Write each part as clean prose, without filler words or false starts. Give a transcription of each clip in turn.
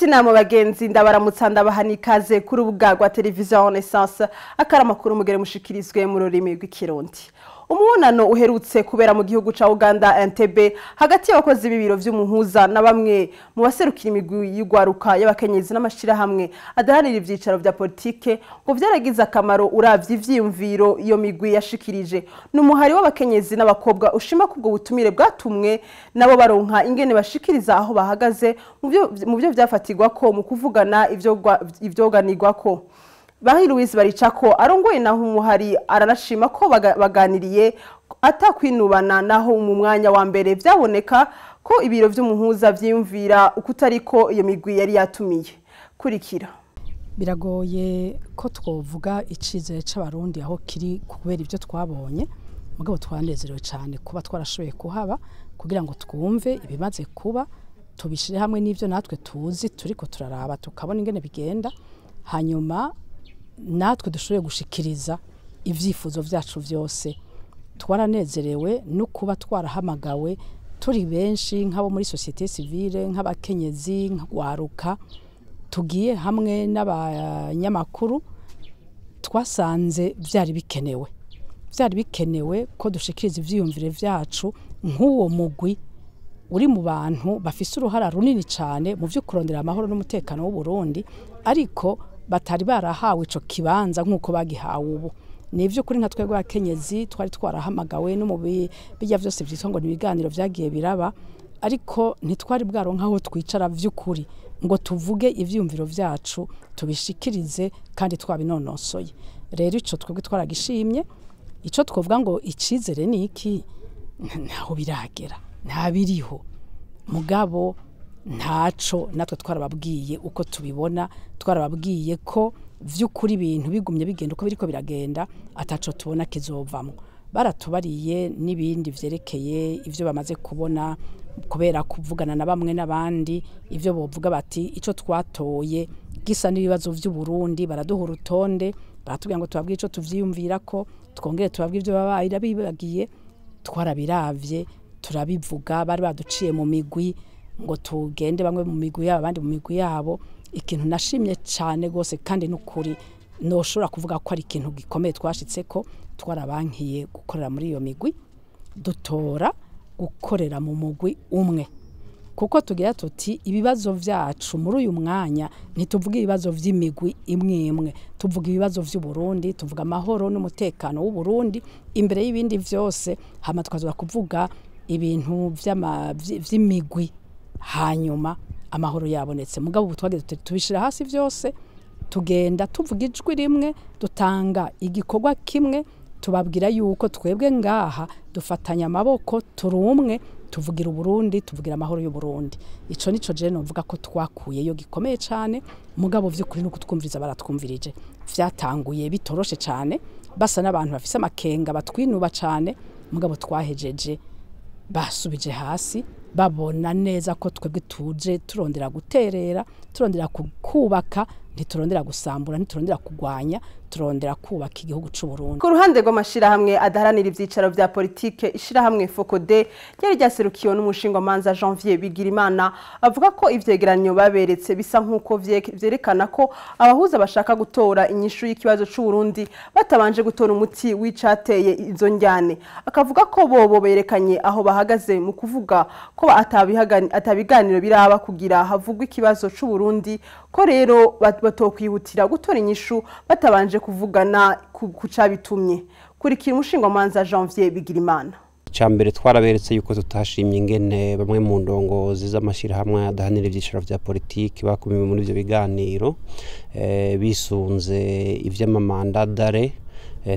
Nshuti namwe bagenzi ndabaramutsa ndabaha ikaze ku rubuga rwa televiziyo Renaissance akaramakuru mugere mushikirizwe mu rurimi rw'ikirundi. Umunano uherutse kubera mu gihugu ca Uganda Entebbe hagati y'abakozi b'ibiro vy'umuhuza na bamwe mu baserukira imigwi y'ugwaruka y'abakenyezi n'amashira hamwe adahanira ivyicaro vya politike ngo vyaragize akamaro uravye ivyiyumviro iyo migwi yashikirije. N'umuhari w'abakenyezi n'abakobwa ushima kubwo butumire bwatumwe nabo baronka ingene bashikiriza aho bahagaze mu byo vyafatirwa ko mu kuvugana ivyoganirwa ko. Bahi Louise Baricako arongoye naho umuhari aranashima ko baganiriye atakwinubana naho mu mwanya wa mbere vyaboneka ko ibiro vy'umuhuza vyimvira ukutariko iyo migwi yari yatumiye. Kurikira. Biragoye ko twovuga icizere c'abarundi aho kiri kubera ivyo twabonye mugabo twanezerewe cyane kuba twarashoboye kuhaba kugira ngo twumve ibimaze kuba tubishire hamwe n'ivyo natwe tuzi turiko turaraba tukabona ingene bigenda hanyuma natwe dushoboye gushikiriza ivyifuzo vyacu vyose. Twaranezerewe no kuba twarahamagawe turi benshi nk'abo muri societe civile nk'abakenyezi nk'waruka tugiye hamwe n'abanyamakuru twasanze vyari bikenewe ko dushikiriza ivyiyumvire vyacu nk'uwo mugwi uri mu bantu bafise uruhara runini cyane mu vyo kurondera amahoro n'umutekano w'u Burundi ariko batari barahawe ico kibanza nk'uko bagihawe ubu. Nivyo kuri nka twebwe abakenyezi twari twarahamagawe no mu bijya vyose vyitwa ngo nibiganiro vyagiye biraba ariko ntitwari bwaronka aho twicara vy'ukuri ngo tuvuge ivyumviro vyacu tubishikirize kandi twabinonosoye. Rero ico twebwe twaragishimye. Ico twovuga ngo icizere ni iki naho biragera ntabiriho mugabo ntaco natwe twarababwiye uko tubibona twarababwiye ko vy'ukuri ibintu bigumye bigenda uko biriko biragenda ataco tubona kizovamwo. Baratubariye n'ibindi vyerekeye ivyo bamaze kubona kubera kuvugana na bamwe n'abandi ivyo bovuga bati ico twatoye gisa n'ibibazo vy'u Burundi baraduha urutonde baratubwira ngo tubabwiye ico tuvyiyumvira ko twongere tubabwiye ivyo babaye bibagiye twarabiravye turabivuga bari baduciye mu migwi ngo tugende bamwe mu migwi yabo abandi mu migwi yabo. Ikintu nashimye cyane gose kandi n'ukuri noshobora kuvuga ko ari ikintu gikomeye twashitse ko twarabankiye gukorera muri iyo migwi dutora gukorera mu mugwi umwe kuko tugira tuti ibibazo vyacu muri uyu mwanya ntituvuga ibibazo vy'imigwi imwe tuvuga ibibazo vy'u Burundi tuvuga amahoro n'umutekano w'u Burundi imbere y'ibindi vyose hama twazoba kuvuga ibintu vy'imigwi hanyuma amahoro yabonetse mugabo ubu twageze tubishira hasi vyose tugenda tuvuga ijwi rimwe dutanga igikorwa kimwe tubabwira yuko twebwe ngaha dufatanya amaboko turumwe tuvugira u Burundi tuvugira amahoro y'u Burundi. Ico nico je novuga ko twakuyeyo gikomeye cyane mugabo vy'ukuri nuko twumviriza baratwumvirije vyatanguye bitoroshe cyane basa n'abantu bafise amakenga batwinuba cyane mugabo twahejeje basubije hasi babona neza ko twebwe tuje turondera guterera turondera kubaka ntiturondera gusambura ntiturondera kugwanya turondera kubaka igihugu c'u Burundi. Ku ruhande rw'amashira hamwe adaharanira ivyicaro vya politike ishira hamwe Fokode ryari ryaserukiwe n'umushinga manza Janvier Bigirimana avuga ko ivyegeranyo baberetse bisa nkuko vyerekana ko abahuza bashaka gutora inyishu y'ikibazo c'u Burundi batabanje gutora umuti w'icateye izo njyane. Akavuga ko bobo berekanye aho bahagaze mu kuvuga ko atabiganiro biraba kugira havugwa ikibazo c'u Burundi ko rero batokwihutira gutora inyishu batabanje kuvugana kucabitumye. Kurikira umushinga manza Janvier Bigirimana. Cyambere twaraberetse yuko tutashimye ingene bamwe mu ndongozi z'amashira hamwe adahanira ivyicaro vya politiki bakumiwe muri ivyo biganiro bisunze ivy'amamandadare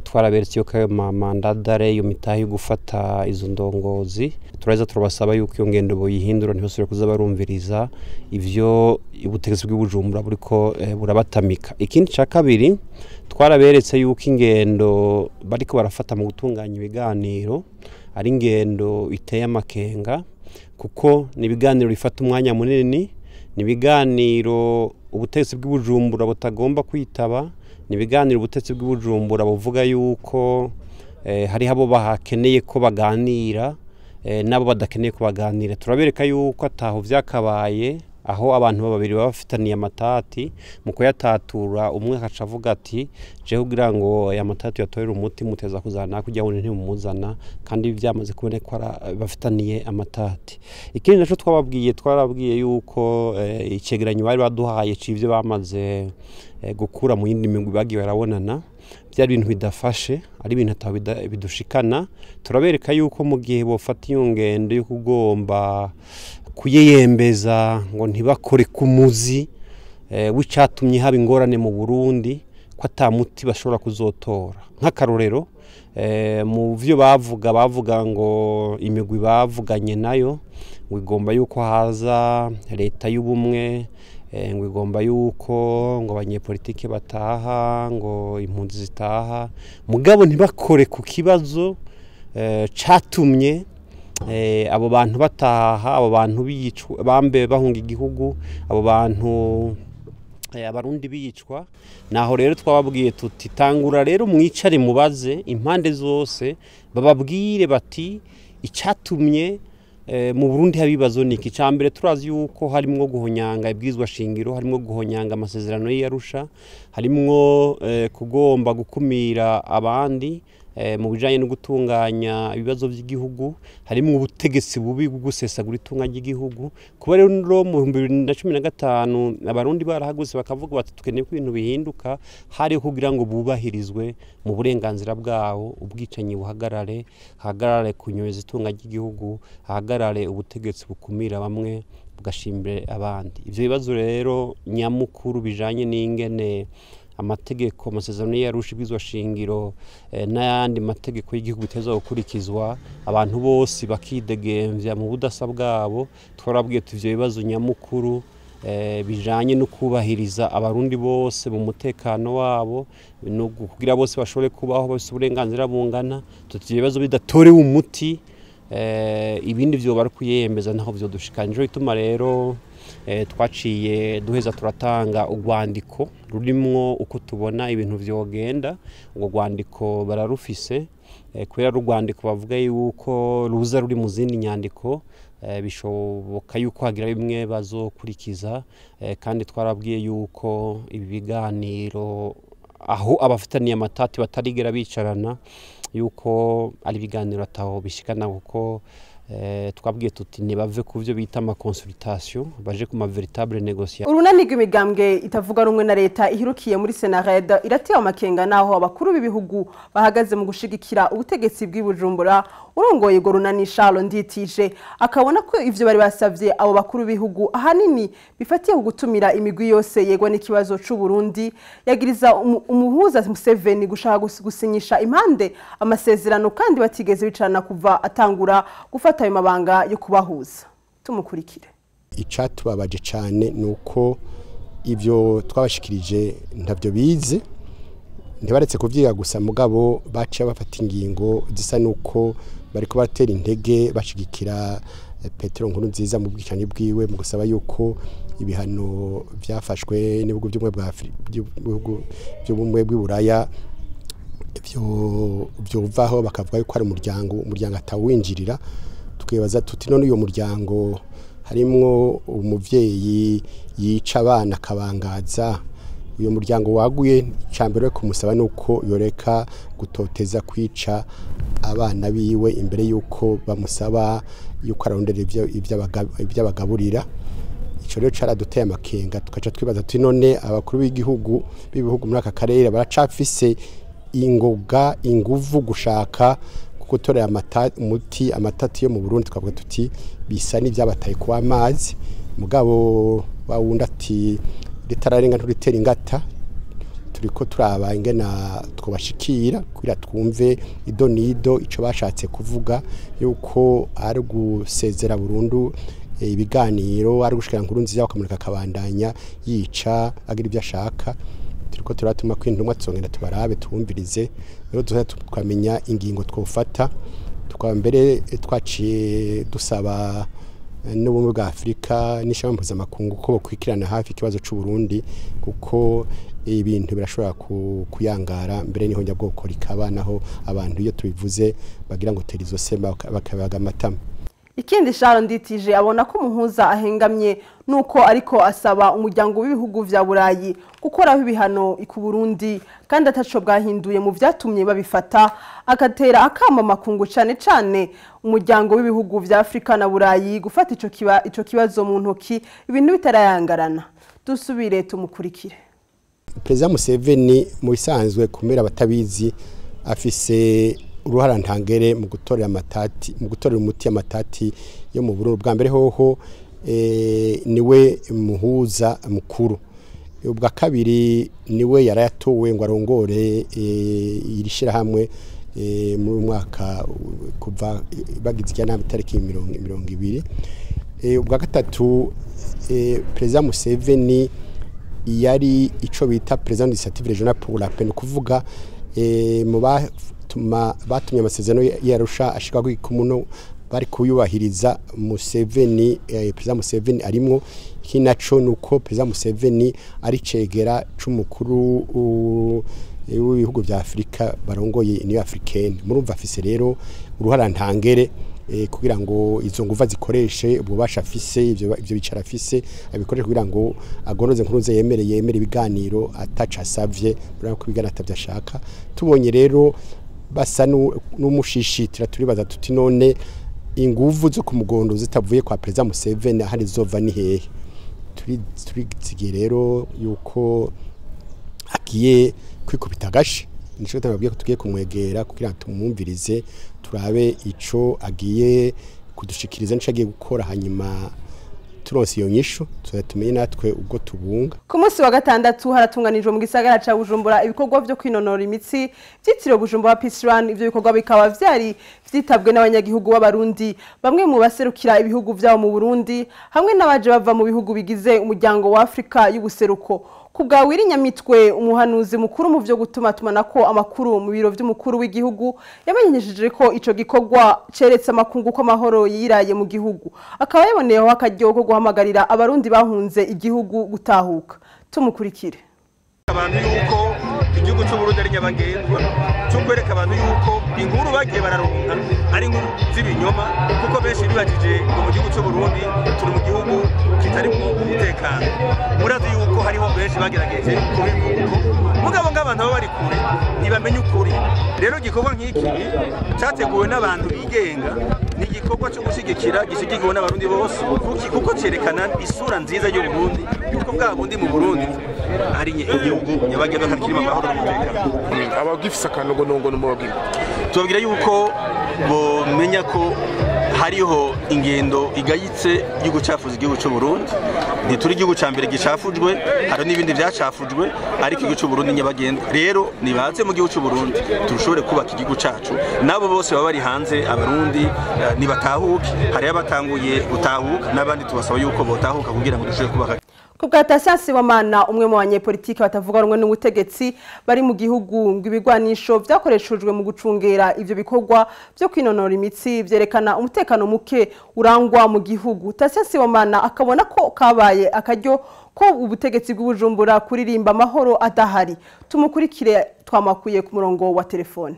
twaraberetse yuko ayo mamandadare yo mitahe yo gufata izo ndongozi turaheza turabasaba yuko iyo ngendo boyihindura ntibasubire kuza barumviriza ivyo ubutegetsi bw'Ubujumbura buriko burabatamika. Ikindi ca kabiri twaraberetse yuko ingendo bariko barafata mu gutunganya ibiganiro ari ingendo iteye amakenga kuko ni ibiganiro bifata umwanya munini ni ibiganiro ubutegetsi bw'Ubujumbura butagomba kwitaba ni ibiganiro ubutegetsi bw'Ubujumbura buvuga yuko hari habo bakeneye ko baganira nabo badakeneye ko baganira. Turabereka yuko ataho vyakabaye aho abantu babiri baba bafitaniye amatati mu kuyatatura umwe akaca avuga ati je kugira ngo aya matati yatorera umuti muteza kuzana kujya ngo ntimumuzana kandi byamaze kuboneka bafitaniye amatati. Ikindi naco twarabwiye yuko icegeranyo bari baduhaye civyo bamaze gukura mu yindi migwi bagiye barabonana byari ibintu bidafashe ari ibintu bidushikana. Turabereka yuko mu gihe bofata iyo ngendo yo kugomba kuyeyembeza ngo ntibakore ku muzi w'icatumye haba ingorane mu Burundi ko atamuti bashobora kuzotora. Nk'akarorero mu byo bavuga ngo imigwi bavuganye nayo ngo igomba yuko haza leta y'ubumwe, ngo igomba yuko ngo abanyepolitike bataha, ngo impunzi zitaha, mugabo ntibakore ku kibazo catumye abo bantu bataha, abo bantu bicwa bambe bahunga igihugu, abo bantu abarundi bicwa. Naho rero twababwiye tuti tangura rero mwicare mubaze impande zose bababwire bati icatumye mu Burundi habibazo niki. Cambere turazi yuko harimwo guhonyanga ibwizwa shingiro, harimwo guhonyanga amasezerano y'Arusha, harimwo kugomba gukumira abandi mu bijanye no gutunganya ibibazo by'igihugu, harimwo ubutegetsi bubi bugusesagura itunga ry'igihugu. Kuba rero mu 2015 abarundi barahaguse bakavuga bati tukeneye ko ibintu bihinduka, hari kugira ngo bubahirizwe mu burenganzira bwabo, ubwicanyi buhagarare, hagarare kunyoza itunga ry'igihugu, hagarare ubutegetsi bukumira bamwe bugashimbire abandi. Ivyo bibazo rero nyamukuru bijanye n'ingene amategeko amasezerano y'Arusha ibwizwa shingiro n'ayandi mategeko y'igihugu biteza gukurikizwa, abantu bose bakidegemvya mu budasa bwabo. Twarabwiye ivyo bibazo nyamukuru bijanye no kubahiriza abarundi bose mu mutekano wabo no kugira bose bashobore kubaho bose uburenganzira bungana. Ivyo bibazo bidatorewe umuti ibindi vyo bari kuyembeza naho vyo dushikanje. Bituma rero twaciye duheza turatanga urwandiko rurimwo uko tubona ibintu vyogenda. Ubwo rwandiko bararufise kubera urwandiko bavuga yuko ruza ruri mu zindi nyandiko bishoboka yuko hagira bimwe bazokurikiza, kandi twarabwiye yuko ibi biganiro aho abafitaniye amatati batarigera bicarana yuko ari biganiro ataho bishikana, kuko twabwiye tuti ntibave ku byo bita ama consultation baje ku ma véritable négociation. Urunani rw'imigambwe itavuga rumwe na leta ihirukiye muri Senared iratewe amakenga naho abakuru b'ibihugu bahagaze mu gushigikira ubutegetsi bw'Ibujumbura. Urongoye go runani Charles Nditije akabona ko ivyo bari basavye abo bakuru b'ibihugu ahanini bifatiye gutumira imigwi yose yegwa n'ikibazo c'u Burundi. Yagiriza umuhuza Museveni gushaka gusinyisha impande amasezerano kandi batigeze bicarana kuva atangura gufata ayo mabanga yo kubahuza. Tumukurikire. Icatubabaje cyane nuko ivyo twabashikirije ntavyo bize, ntibaretse kuvyiga gusa mugabo baciye bafata ingingo zisa nuko bariko batera intege bashigikira Petero Nkurunziza mu bwicanyi bwiwe mu gusaba yuko ibihano byafashwe n'ibihugu by'ubumwe bw'Iburaya byovaho bakavuga yuko ari umuryango atawinjirira. Tukibaza tuti none uyo muryango harimwo umuvyeyi yica abana akabangaza, uyo muryango waguye cambere kumusaba nuko yoreka gutoteza kwica abana biwe imbere yuko bamusaba yuko arondera ivy'abagaburira. Ico rero caraduteye amakenga, tukaca twibaza tuti none abakuru b'ibihugu muri aka karere baracafise inguvu gushaka gutorera amatati yo mu Burundi. Twavuga tuti bisa n'ivyabataye kuba amazi, mugabo bawunda ati ritararenga nturitera ingata. Turiko turaba ingena twobashikira kugira twumve idonido ico bashatse kuvuga yuko ari gusezera burundu ibiganiro, ari gushikira Nkurunziza bakamurika kabandanya yica agira ibyo ashaka. Turiko turatuma kwintumwa tsongera tubarabe twumvirize rero tukamenya ingingo twofata. Tukaba mbere twaciye dusaba n'ubumwe bwa Afrika n'ishami mpuzamakungu ko bokwikirana hafi ikibazo c'u Burundi, kuko ibintu birashobora kuyangara mbere niho nyabwoko rikaba naho abantu iyo tubivuze bagira ngo terizo sema bakabaga amatama. ikindi Charles Nditije abona ko umuhuza ahengamye nuko ariko asaba umuryango w'ibihugu vya Burayi gukoraho ibihano ku Burundi kandi ataco bwahinduye mu vyatumye babifata agatera akama makungu cane umuryango w'ibihugu vya Afrika na Burayi gufata ico kibazo mu ntoki ibintu bitarayangarana. Dusubire tumukurikire. Perezida Museveni mu bisanzwe kumera batabizi afise uruhara ntangere mu gutorera umuti amatati yo mu Burundi. Bwa mbere hoho niwe muhuza mukuru, ubwa kabiri niwe yarayatowe ngo arongore irishira hamwe mu mwaka kuva bagize ijana itariki 2020. Ubwa gatatu Perezida Museveni yari ico bita President Initiative Regional pour la Paix, kuvuga mu batumye amasezerano yarusha ashika kumuno bari kuyubahiriza. Museveni Perezida Museveni arimwo kinaco nuko Perezida Museveni ari cegera c'umukuru w'ibihugu vya Afrika barongoye Union Africaine. Murumva afise rero uruhara ntangere kugira ngo izo nguva zikoreshe ububasha afise ivyo bicara afise abikoresha kugira ngo agoroze nkuruze yemere ibiganiro ataca asavye burako kubigana atavyashaka. Tubonye rero basa n'umushishitira turibaza tuti none inguvu zo kumugondo zitavuye kwa Perezida Museveni ahari zova ni hehe? Turizigiye rero yuko agiye kwikubita gashi, nico tababwiye ko tugiye kumwegera kugira tumwumvirize turabe ico agiye kudushikiriza nico agiye gukora, hanyuma turonse iyo nyisho tumenye natwe ubwo tubunga. Ku munsi wa gatandatu haratunganijwe mu gisagara ca Bujumbura ibikorwa vyo kwinonora imitsi vyitiriwe Bujumbura Peace Run. Ivyo bikorwa bikaba vyari vyitabwe n'abanyagihugu b'abarundi, bamwe mu baserukira ibihugu vyabo mu Burundi hamwe n'abaje bava mu bihugu bigize umuryango wa Afrika y'ubuseruko. Kubwa Wirinyamitwe umuhanuzi mukuru mu vyo gutumatumanako amakuru mu biro vy'umukuru w'igihugu yamenyesheje ko ico gikorwa ceretse amakungu ko amahoro yiraye mu gihugu, akaba yaboneyeho akaryo ko guhamagarira abarundi bahunze igihugu gutahuka. Tumukurikire. Abantu yuko igihugu cy'u Burundi ari nyabagendwa cyo kwereka abantu yuko inkuru bagiye bararonka ari inkuru z'ibinyoma, kuko benshi bibajije mu gihugu cy'u Burundi turi mu gihugu kitari mu umutekano. Murazi yuko hariho benshi bagerageje kubivuga mugabo ng'abantu baba bari kure ntibamenye ukuri. Rero gikorwa nk'iki cyateguwe n'abantu bigenga, ni igikorwa cyo gushyigikira gishigikiwe n'abarundi bose kuko cyerekana isura nziza y'u Burundi yuko bwa bundi mu Burundi ari igihugu nyabagendwa kandi kirimo amahoro n'umutekano. Abagifisa kanogonongo n'umubagiro tubabwira yuko bomenya ko hariho ingendo igayitse yo gucafuza igihugu cy'u Burundi. Ntituri igihugu ca mbere gicafujwe, hari n'ibindi byacafujwe, ariko igihugu cy'u Burundi nyabagendwa. Rero nibaze mu gihugu cy'u Burundi turushobore kubaka igihugu cacu, nabo bose baba bari hanze abarundi nibatahuke. Hari abatanguye gutahuka n'abandi tubasaba yuko botahuka kugira ngo dushobore kubaka. Kubwa Tasien Sibomana umwe mu banyepolitiki batavuga rumwe n'ubutegetsi bari mu gihugu ngo ibigwanisho vyakoreshejwe mu gucungera ivyo bikorwa byo kwinonora imitsi vyerekana umutekano muke urangwa mu gihugu. Tasien Sibomana akabona ko kabaye akaryo ko ubutegetsi bw'Ubujumbura kuririmba amahoro adahari. Tumukurikire twamakuye ku murongo wa telefone.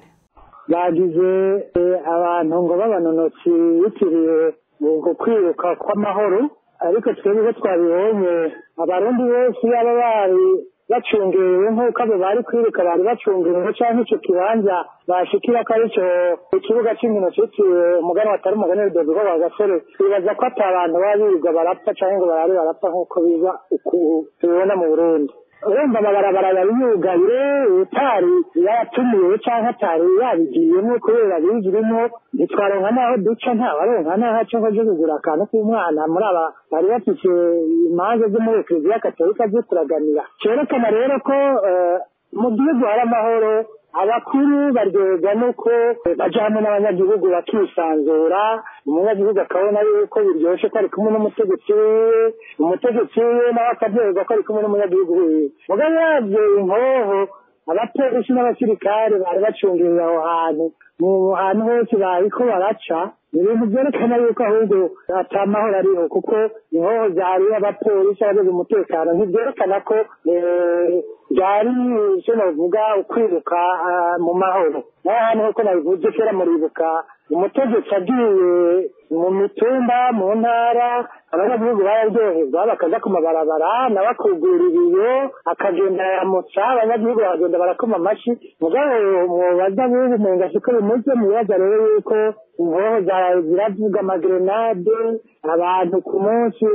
Bagize abantu ngo babanonotsi yitiriwe ngo kwiruka kw'amahoro, ariko twebwe twabibonye abarundi bose yaba bari bacungerewe nk'uko abo bari kwiruka bari bacungerewe canke ico kibanza bashikira ko arico ikibuga c'inkino citiriwe umugani watari umugani Rudoviko Rwagasore. Bibaza ko ata abantu baba birirwa barapfa canke ngo barare barapfa nk'uko biba tubibona mu Burundi. Urumva amabarabara yabiyugaye utari yatumiwe canke atari yabigiyemo kubera bigirimo ntitwaronka naho duca ntabaronka naho aca ngo aje kugura akantu k'umwana muri aba bari bafise imanza zo muri Eklezia Katolika zo kuraganira. Cerekana rero ko mu gihugu hari amahoro, abakuru baryoherwa nuko baja hamwe n'abanyagihugu bakisanzura, umunyagihugu akabona yuko biryoshe ko ari kumwe n'umutegetsi wiwe, umutegetsi wiwe nawe akaryoherwa ko ari kumwe n'umunyagihugu wiwe. Mugabo yavye inkoho abapolisi n'abasirikare bari bacungereye aho hantu, mu hantu hose bariko baraca, ibintu vyerekana yuko ahubwo ata mahoro ariho, kuko inkoho zari abapolisi abajejwe umutekano ntivyerekana ko byari icyo navuga ukwiruka mu mahoro. Naho hano uko nabivuze kera muribuka umutegetsi agiye mu mitumba mu ntara abanyagihugu bararyoherwa bakaja ku mabarabara nawe akuguririye akagenda yaramutsa abanyagihugu bagenda barakoma amashi mugabo mubaza bubu umenga siko bimeze mubaza rero yuko inkoho ziravuga amagrenade abantu ku munsi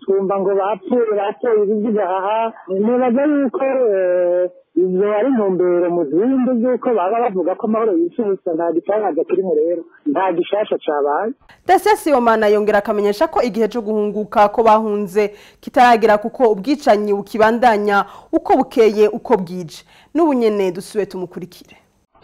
twumva ngo batoye ibiziga aha mubaza yuko izo ari intumbero mu zindi z'uko baba bavuga ko amahoro yisubitse nta gitangaza kirimo rero nta gishasha cabaye. Dacia Sibomana yongera akamenyesha ko igihe cyo guhunguka ko bahunze kitaragira kuko ubwicanyi bukibandanya uko bukeye uko bwije n'ubu nyene dusubiye tumukurikire.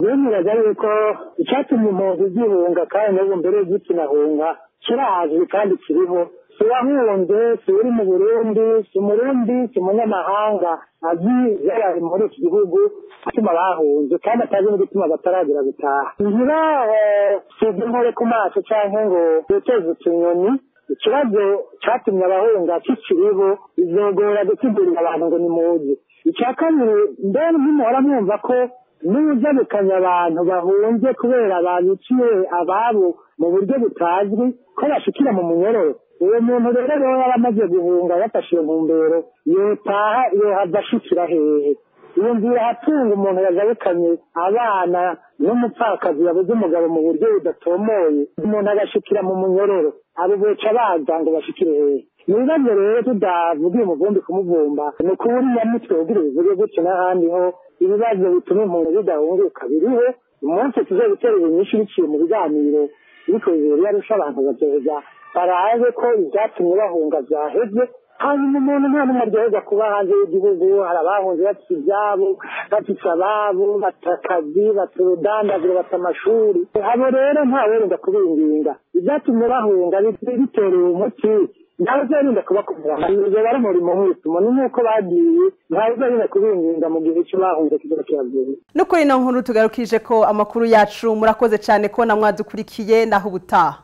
Bemeraga yuko icyatumye impunzi zihunga kandi n'ubu mbere y'igitsinahunga kirazwi kandi kiriho siwahunze siwuri mu Burundi si Murundi si munyamahanga azi yari muri iki gihugu atuma bahunze kandi atazi n'igituma bataragira gutaha ngira sibyo nkore ku maso canke ngo yoteze utunyoni ikibazo cyatumye abahunga kikiriho izogora gusigurira abantu ngo ni muzi icya kabiri mbere muhora mwumva ko n'uzabukanya abantu bahunze kubera babiciye ababo mu buryo butazwi ko bashikira mu munyororo uwo muntu rero yaba amaze guhunga yafashe iyo ntumbero yotaha yohava ashikira hehe iyo nzira hatunga umuntu yazabukanye abana n'umupfakazi yabuze umugabo mu buryo budatomoye umuntu agashikira mu munyororo abo boca baza ngo bashikire hehe nibibazo rero tudavugiye umuvumbi kumuvumba ni ukubura inyamutwe kugira bivuge gutyo n'ahandi ho ibibazo bituma impunzi zidahunguka biriho umunsi tuzoguterera inyinshi biciye mu biganiro biriko bibera yarusha abantu bazoheza baraze ko ibyatumye bahunga vyaheze hanyuma umuntu nta n'umwe aryoherwa kuba hanze y'igihugu hari abahunze bafite ivyabo bafite ababo bata akazi bata urudandaziro bata amashuri abo rero ntawerinda kubinginga ibyatumye bahunga bitereye umuti ntawe uzarinda kubakomera ibyo bari umurimo w'ubuzima ni nk'uko bagiye ntawe uzarinda kubinginga mu gihe cyo bahunze kigero kiravuye no kuri ino nkuru tugarukije ko amakuru yacu murakoze cyane ko namwadukurikiye naho ubutaha.